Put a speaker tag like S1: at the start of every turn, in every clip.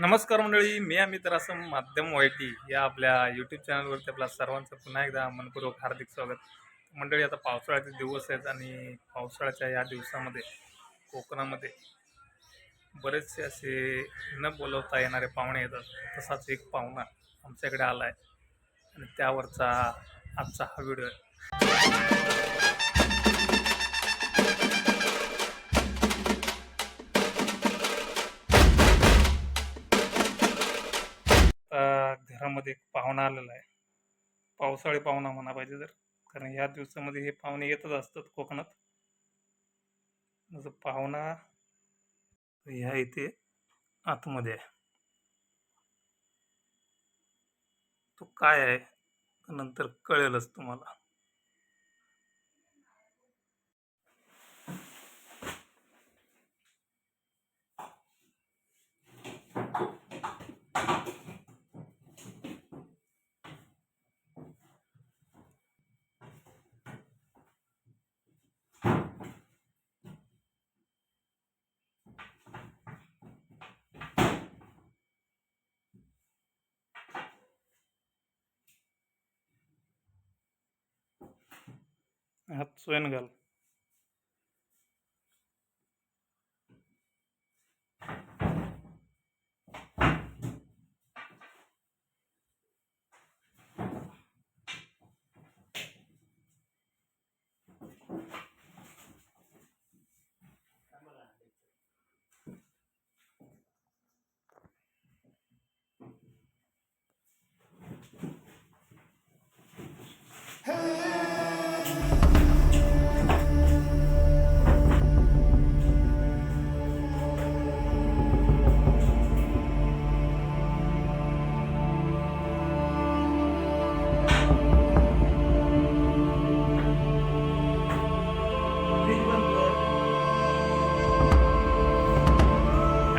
S1: नमस्कार मंडळी, मी अमित रासम माध्यम वायटी या आपल्या यूट्यूब चॅनलवरती आपल्या सर्वांचं पुन्हा एकदा मनपूर्वक हार्दिक स्वागत. मंडळी, आता पावसाळ्याचे दिवस आहेत आणि पावसाळ्याच्या या दिवसामध्ये कोकणामध्ये बरेचसे असे न बोलवता येणारे पाहुणे येतात. तसाच एक पाहुणा आमच्याकडे आला आहे आणि त्यावरचा आजचा हा व्हिडिओ आहे. घरामध्ये एक पाहुणा आलेला आहे, पावसाळी पाहुणा म्हणा पाहिजे तर, कारण या दिवसामध्ये हे पाहुणे येतच असतात कोकणात. जसं पाहुणा ह्या इथे आतमध्ये आहे, तो काय आहे नंतर कळेलच तुम्हाला. हात सोयन घाल.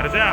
S1: अर्जा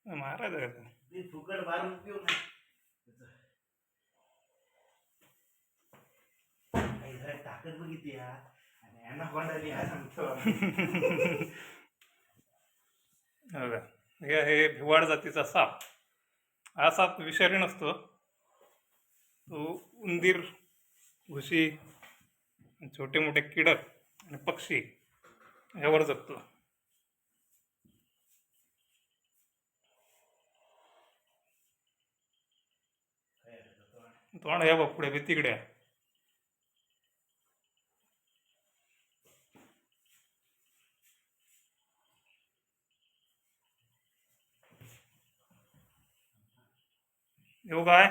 S1: महाराज
S2: फुकट मारून पिऊ ना ताकद बघितली आणि यांना कोणाली हा सांगतो.
S1: हे भिवाड जातीचा साप. हा साप विषारी नसतो, तो उंदीर, घुशी, छोटे मोठे कीडक आणि पक्षी यावर जगतो. तोंड या बघ पुढे भीतीकडे. येऊ काय?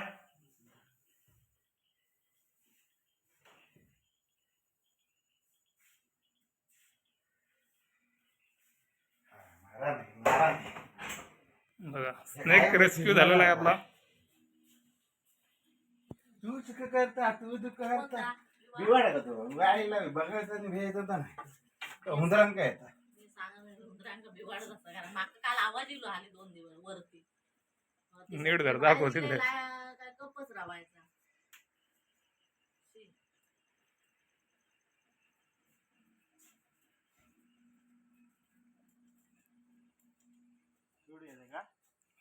S1: बघा, स्नेक रेस्क्यू झालेला आहे आपला.
S2: तू चुक करता तू चुक करता बिवाड का तू गायला बघायचं आणि भेट होता ना हुंदरान काय येतात
S1: नीट धर, दाखव तिकडे.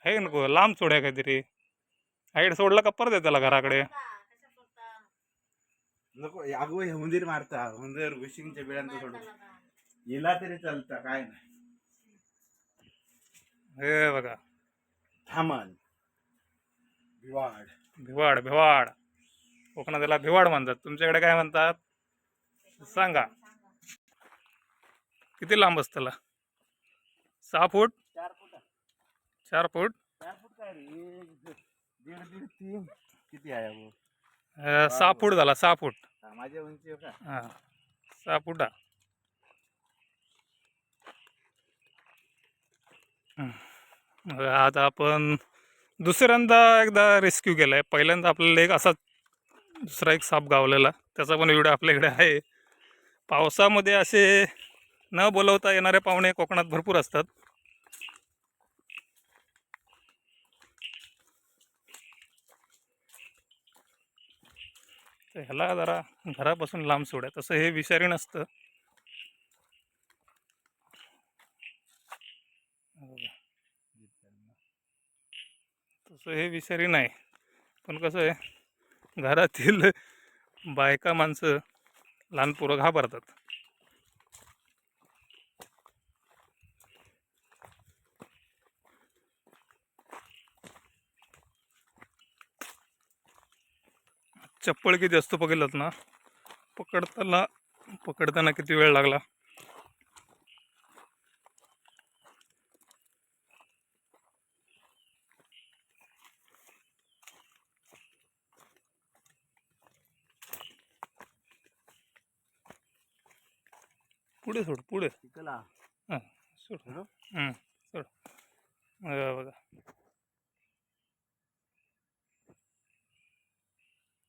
S1: आहे नको लांब सोड्या काहीतरी आईड सोडला का परत त्याला घराकडे.
S2: नको अगो हे हुंदीर मारता हुंदीर विशिंगच्या बिळांचं सोडून हिला तरी चालता काय नाही.
S1: हे बघा,
S2: थांबन भिवाड
S1: भिवाड भिवाड कोकणात त्याला भिवाड म्हणतात. तुमच्याकडे काय म्हणतात सांगा. किती लांब असतं त्याला? 6 फूट?
S2: 4 फूट
S1: 4 फूट?
S2: 4 फूट काय रे? दीड दीड 3 किती आहे हो?
S1: 6 फूट झाला. 6 फूट.
S2: माझ्या उंची का?
S1: हा 6 फुटा. मग आता आपण दुसऱ्यांदा एकदा रेस्क्यू केलाय. पहिल्यांदा आपल्याला एक असा दुसरा एक साप गावलेला, त्याचा पण व्हिडिओ आपल्याकडे आहे. पावसामध्ये असे न बोलवता येणारे पाहुणे कोकणात भरपूर असतात. तर ह्याला जरा घरापासून लांब सोडा. तसं हे विषारी नसतं. तसं हे विषारी नाही, पण कसं आहे घरातील बायका माणसं लहान पोरं घाबरतात. चप्पल किती जास्त पकडलात ना, पकडताना किती वेळ लागला. पुढे सोड, पुढे. हां सोड. सोड. बघा.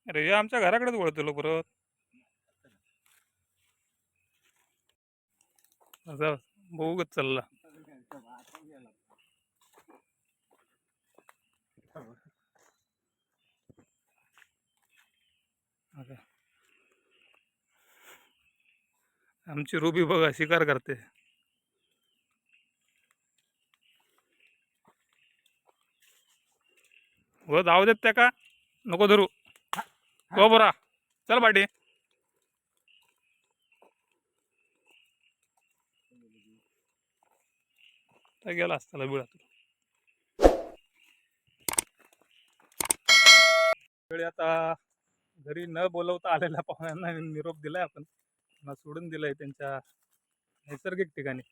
S1: अरे या आमच्या घराकडेच वळतो परत. जा बघूच चालला. आमची रुबी बघा शिकार करते. हो जाऊ देत त्या का नको धरू. हो बरा चल पाठी. गेला असताना बिळात. वेळी आता घरी न बोलवता आलेल्या पाहुण्यांना निरोप दिलाय आपण. त्यांना सोडून दिलंय त्यांच्या नैसर्गिक ठिकाणी.